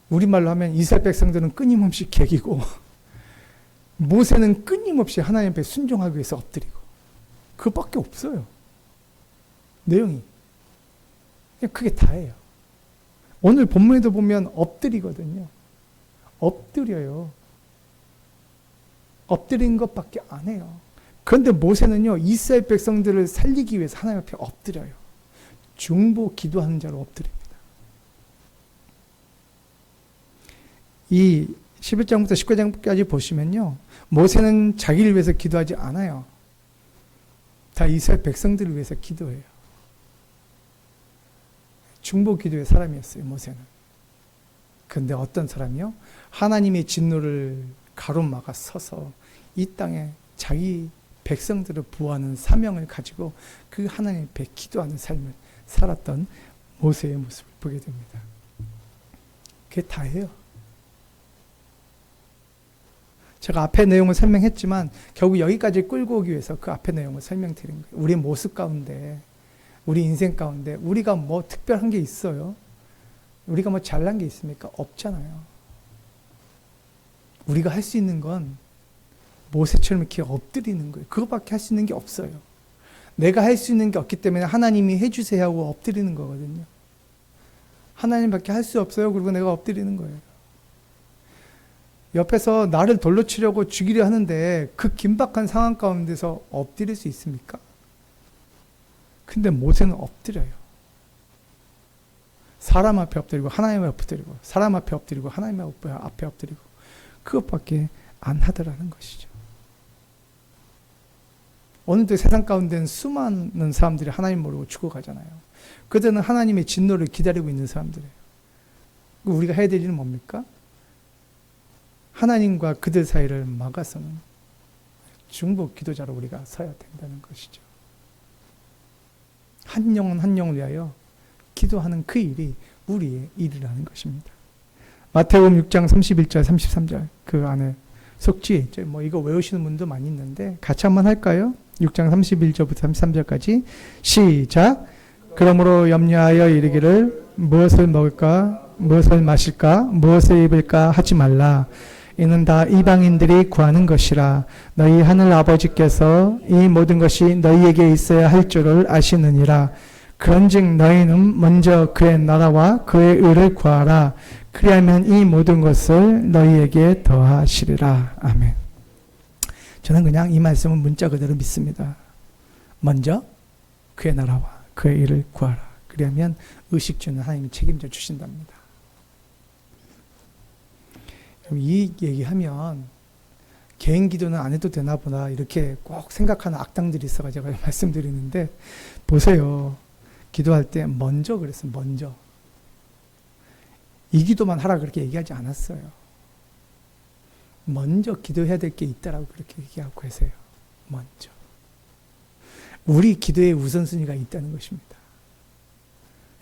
S1: 우리말로 하면 이스라엘 백성들은 끊임없이 개기고 모세는 끊임없이 하나님 앞에 순종하기 위해서 엎드리고 그밖에 없어요. 내용이. 그냥 그게 다예요. 오늘 본문에도 보면 엎드리거든요. 엎드려요. 엎드린 것밖에 안 해요. 그런데 모세는요, 이스라엘 백성들을 살리기 위해서 하나님 앞에 엎드려요. 중보 기도하는 자로 엎드립니다. 이 11장부터 19장까지 보시면요, 모세는 자기를 위해서 기도하지 않아요. 다 이스라엘 백성들을 위해서 기도해요. 중보 기도의 사람이었어요, 모세는. 그런데 어떤 사람이요? 하나님의 진노를 가로막아 서서 이 땅에 자기 백성들을 보호하는 사명을 가지고 그 하나님 앞에 기도하는 삶을 살았던 모세의 모습을 보게 됩니다. 그게 다예요. 제가 앞에 내용을 설명했지만 결국 여기까지 끌고 오기 위해서 그 앞에 내용을 설명드린 거예요. 우리 모습 가운데, 우리 인생 가운데 우리가 뭐 특별한 게 있어요? 우리가 뭐 잘난 게 있습니까? 없잖아요. 우리가 할 수 있는 건 모세처럼 이렇게 엎드리는 거예요. 그거밖에 할 수 있는 게 없어요. 내가 할 수 있는 게 없기 때문에 하나님이 해주세요 하고 엎드리는 거거든요. 하나님밖에 할 수 없어요. 그리고 내가 엎드리는 거예요. 옆에서 나를 돌로 치려고 죽이려 하는데 그 긴박한 상황 가운데서 엎드릴 수 있습니까? 근데 모세는 엎드려요. 사람 앞에 엎드리고 하나님 앞에 엎드리고 사람 앞에 엎드리고 하나님 앞에 엎드리고 그것밖에 안 하더라는 것이죠. 오늘도 세상 가운데는 수많은 사람들이 하나님 모르고 죽어가잖아요. 그들은 하나님의 진노를 기다리고 있는 사람들이에요. 우리가 해야 될 일은 뭡니까? 하나님과 그들 사이를 막아서는 중보 기도자로 우리가 서야 된다는 것이죠. 한 영혼 한 영혼을 위하여 기도하는 그 일이 우리의 일이라는 것입니다. 마태복음 6장 31절 33절 그 안에 속지에 있죠. 뭐 이거 외우시는 분도 많이 있는데 같이 한번 할까요? 6장 31절부터 33절까지 시작. 그러므로 염려하여 이르기를 무엇을 먹을까 무엇을 마실까 무엇을 입을까 하지 말라. 이는 다 이방인들이 구하는 것이라. 너희 하늘 아버지께서 이 모든 것이 너희에게 있어야 할 줄을 아시느니라. 그런즉 너희는 먼저 그의 나라와 그의 의를 구하라. 그리하면 이 모든 것을 너희에게 더하시리라. 아멘. 저는 그냥 이 말씀은 문자 그대로 믿습니다. 먼저 그의 나라와 그의 의를 구하라. 그리하면 의식주는 하나님이 책임져 주신답니다. 이 얘기하면 개인 기도는 안 해도 되나 보다 이렇게 꼭 생각하는 악당들이 있어가지고 제가 말씀드리는데 보세요. 기도할 때 먼저 그랬어요. 먼저. 이 기도만 하라 그렇게 얘기하지 않았어요. 먼저 기도해야 될 게 있다라고 그렇게 얘기하고 계세요. 먼저. 우리 기도의 우선순위가 있다는 것입니다.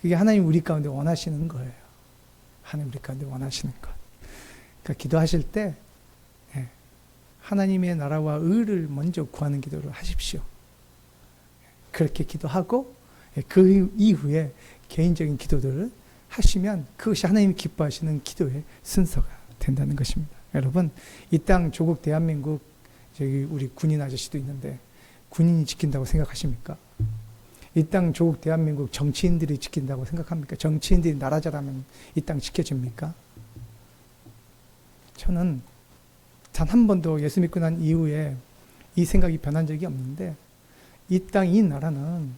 S1: 그게 하나님 우리 가운데 원하시는 거예요. 하나님 우리 가운데 원하시는 것. 그러니까 기도하실 때 하나님의 나라와 의를 먼저 구하는 기도를 하십시오. 그렇게 기도하고 그 이후에 개인적인 기도들을 하시면 그것이 하나님이 기뻐하시는 기도의 순서가 된다는 것입니다. 여러분, 이 땅 조국 대한민국 저기 우리 군인 아저씨도 있는데 군인이 지킨다고 생각하십니까? 이 땅 조국 대한민국 정치인들이 지킨다고 생각합니까? 정치인들이 나라 잘하면 이 땅 지켜줍니까? 저는 단 한 번도 예수 믿고 난 이후에 이 생각이 변한 적이 없는데 이 땅, 이 나라는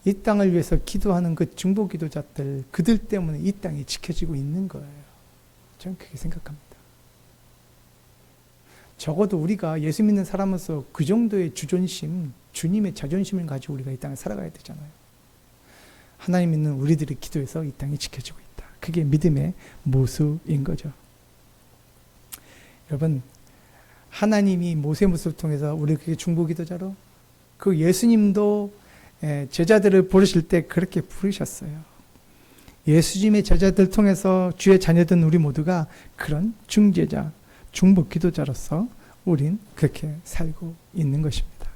S1: 이 땅을 위해서 기도하는 그 중보 기도자들 그들 때문에 이 땅이 지켜지고 있는 거예요. 저는 그렇게 생각합니다. 적어도 우리가 예수 믿는 사람으로서 그 정도의 주존심, 주님의 자존심을 가지고 우리가 이 땅에 살아가야 되잖아요. 하나님 믿는 우리들의 기도에서 이 땅이 지켜지고 있다. 그게 믿음의 모습인 거죠. 여러분, 하나님이 모세 모습을 통해서 우리에게 중보 기도자로 그 예수님도 제자들을 부르실 때 그렇게 부르셨어요. 예수님의 제자들 통해서 주의 자녀된 우리 모두가 그런 중재자, 중보 기도자로서 우린 그렇게 살고 있는 것입니다.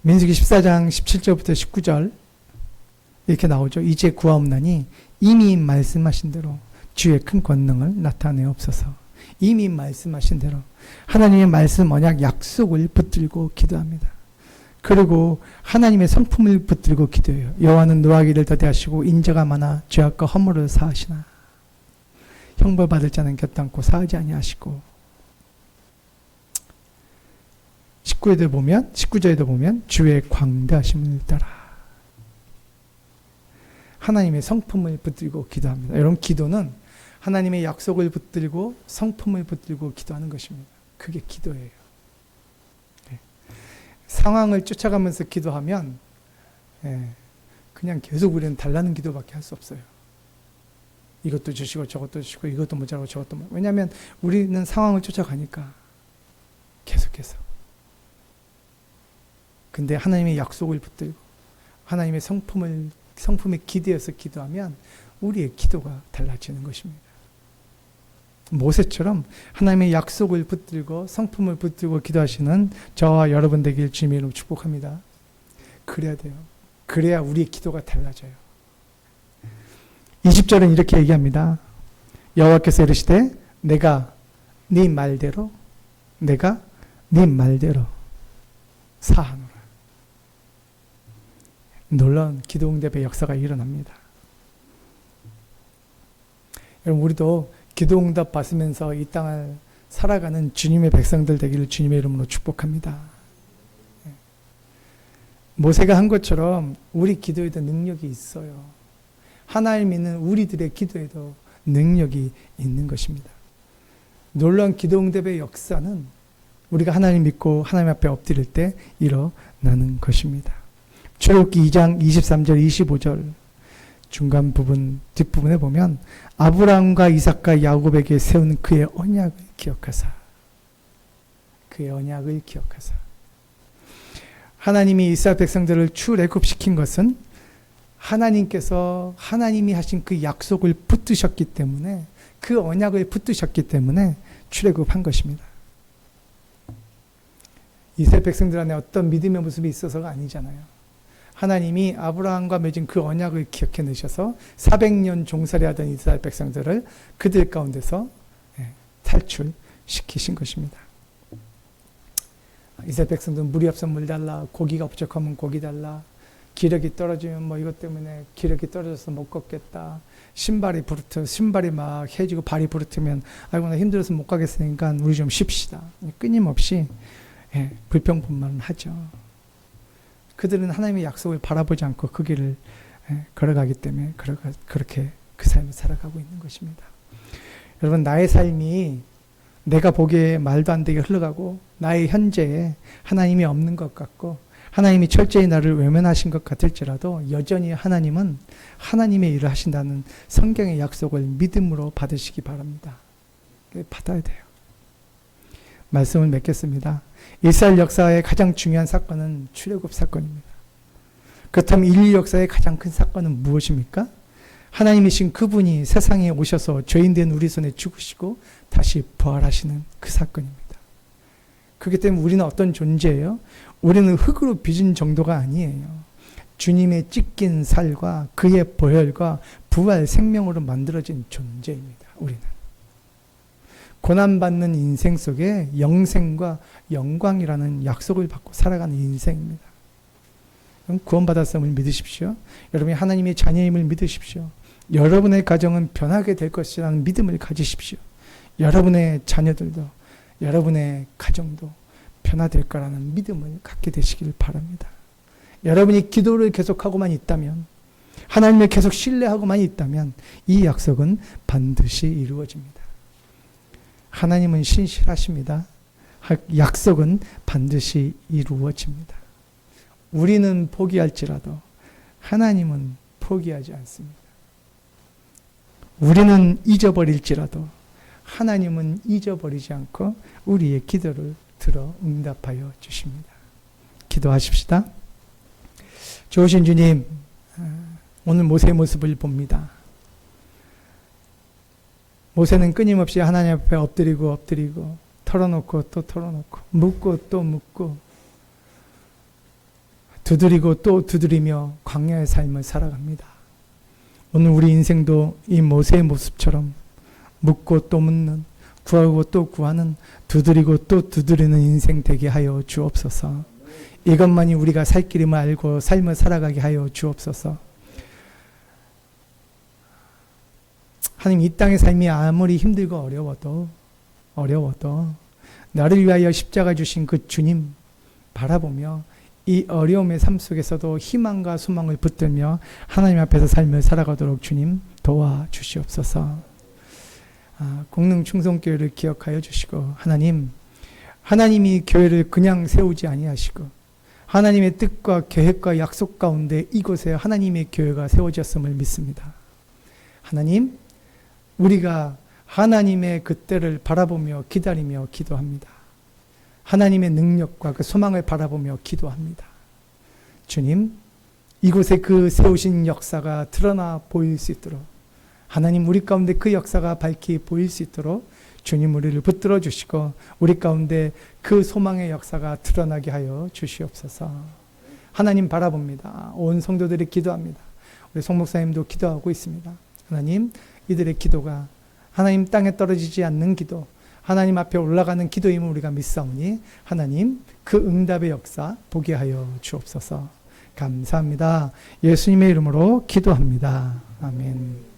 S1: 민수기 14장 17절부터 19절 이렇게 나오죠. 이제 구하옵나니 이미 말씀하신 대로 주의 큰 권능을 나타내옵소서. 이미 말씀하신 대로 하나님의 말씀 언약 약속을 붙들고 기도합니다. 그리고 하나님의 성품을 붙들고 기도해요. 여호와는 노하기를 더디하시고 인자가 많아 죄악과 허물을 사하시나 형벌받을 자는 곁담고 사하지 아니하시고 19절에도 보면 주의 광대하심을 따라 하나님의 성품을 붙들고 기도합니다. 여러분, 기도는 하나님의 약속을 붙들고 성품을 붙들고 기도하는 것입니다. 그게 기도예요. 상황을 쫓아가면서 기도하면 그냥 계속 우리는 달라는 기도밖에 할 수 없어요. 이것도 주시고 저것도 주시고 이것도 모자라고 저것도 모자라고. 왜냐하면 우리는 상황을 쫓아가니까 계속해서. 근데 하나님의 약속을 붙들고 하나님의 성품에 기대어서 기도하면 우리의 기도가 달라지는 것입니다. 모세처럼 하나님의 약속을 붙들고 성품을 붙들고 기도하시는 저와 여러분 되길 주님의 이름으로 축복합니다. 그래야 돼요. 그래야 우리의 기도가 달라져요. 20절은 이렇게 얘기합니다. 여호와께서 이르시되 내가 네 말대로 사하노라. 놀라운 기도 응답의 역사가 일어납니다. 여러분, 우리도 기도 응답 받으면서 이 땅을 살아가는 주님의 백성들 되기를 주님의 이름으로 축복합니다. 모세가 한 것처럼 우리 기도에도 능력이 있어요. 하나님 믿는 우리들의 기도에도 능력이 있는 것입니다. 놀라운 기도 응답의 역사는 우리가 하나님 믿고 하나님 앞에 엎드릴 때 일어나는 것입니다. 출애굽기 2장 23절 25절 중간 부분 뒷부분에 보면 아브라함과 이삭과 야곱에게 세운 그의 언약을 기억하사 하나님이 이스라엘 백성들을 출애굽시킨 것은 하나님이 하신 그 약속을 붙드셨기 때문에, 그 언약을 붙드셨기 때문에 출애굽한 것입니다. 이스라엘 백성들 안에 어떤 믿음의 모습이 있어서가 아니잖아요. 하나님이 아브라함과 맺은 그 언약을 기억해 넣으셔서 400년 종살이 하던 이스라엘 백성들을 그들 가운데서 탈출시키신 것입니다. 이스라엘 백성들은 물이 없으면 물 달라, 고기가 부족하면 고기 달라, 기력이 떨어지면 이것 때문에 기력이 떨어져서 못 걷겠다, 신발이 막 해지고 발이 부르트면 아이고 나 힘들어서 못 가겠으니까 우리 좀 쉽시다. 끊임없이 불평불만을 하죠. 그들은 하나님의 약속을 바라보지 않고 그 길을 걸어가기 때문에 그렇게 그 삶을 살아가고 있는 것입니다. 여러분, 나의 삶이 내가 보기에 말도 안 되게 흘러가고 나의 현재에 하나님이 없는 것 같고 하나님이 철저히 나를 외면하신 것 같을지라도 여전히 하나님은 하나님의 일을 하신다는 성경의 약속을 믿음으로 받으시기 바랍니다. 받아야 돼요. 말씀을 맺겠습니다. 이스라엘 역사의 가장 중요한 사건은 출애굽 사건입니다. 그렇다면 인류 역사의 가장 큰 사건은 무엇입니까? 하나님이신 그분이 세상에 오셔서 죄인된 우리 손에 죽으시고 다시 부활하시는 그 사건입니다. 그렇기 때문에 우리는 어떤 존재예요? 우리는 흙으로 빚은 정도가 아니에요. 주님의 찢긴 살과 그의 보혈과 부활 생명으로 만들어진 존재입니다. 우리는 고난받는 인생 속에 영생과 영광이라는 약속을 받고 살아가는 인생입니다. 구원받았음을 믿으십시오. 여러분이 하나님의 자녀임을 믿으십시오. 여러분의 가정은 변하게 될 것이라는 믿음을 가지십시오. 여러분의 자녀들도, 여러분의 가정도 변화될 거라는 믿음을 갖게 되시길 바랍니다. 여러분이 기도를 계속하고만 있다면, 하나님을 계속 신뢰하고만 있다면 이 약속은 반드시 이루어집니다. 하나님은 신실하십니다. 약속은 반드시 이루어집니다. 우리는 포기할지라도 하나님은 포기하지 않습니다. 우리는 잊어버릴지라도 하나님은 잊어버리지 않고 우리의 기도를 들어 응답하여 주십니다. 기도하십시다. 좋으신 주님, 오늘 모세의 모습을 봅니다. 모세는 끊임없이 하나님 앞에 엎드리고 털어놓고 또 털어놓고 묻고 또 묻고 두드리고 또 두드리며 광야의 삶을 살아갑니다. 오늘 우리 인생도 이 모세의 모습처럼 묻고 또 묻는, 구하고 또 구하는, 두드리고 또 두드리는 인생 되게 하여 주옵소서. 이것만이 우리가 살 길임을 알고 삶을 살아가게 하여 주옵소서. 하나님, 이 땅의 삶이 아무리 힘들고 어려워도 나를 위하여 십자가 주신 그 주님 바라보며 이 어려움의 삶 속에서도 희망과 소망을 붙들며 하나님 앞에서 삶을 살아가도록 주님 도와주시옵소서. 공릉충성교회를 기억하여 주시고, 하나님이 교회를 그냥 세우지 아니하시고 하나님의 뜻과 계획과 약속 가운데 이곳에 하나님의 교회가 세워졌음을 믿습니다. 하나님, 우리가 하나님의 그 때를 바라보며 기다리며 기도합니다. 하나님의 능력과 그 소망을 바라보며 기도합니다. 주님, 이곳에 그 세우신 역사가 드러나 보일 수 있도록, 하나님, 우리 가운데 그 역사가 밝히 보일 수 있도록 주님 우리를 붙들어 주시고 우리 가운데 그 소망의 역사가 드러나게 하여 주시옵소서. 하나님 바라봅니다. 온 성도들이 기도합니다. 우리 송 목사님도 기도하고 있습니다. 하나님, 이들의 기도가 하나님 땅에 떨어지지 않는 기도, 하나님 앞에 올라가는 기도임을 우리가 믿사오니 하나님 그 응답의 역사 보게 하여 주옵소서. 감사합니다. 예수님의 이름으로 기도합니다. 아멘.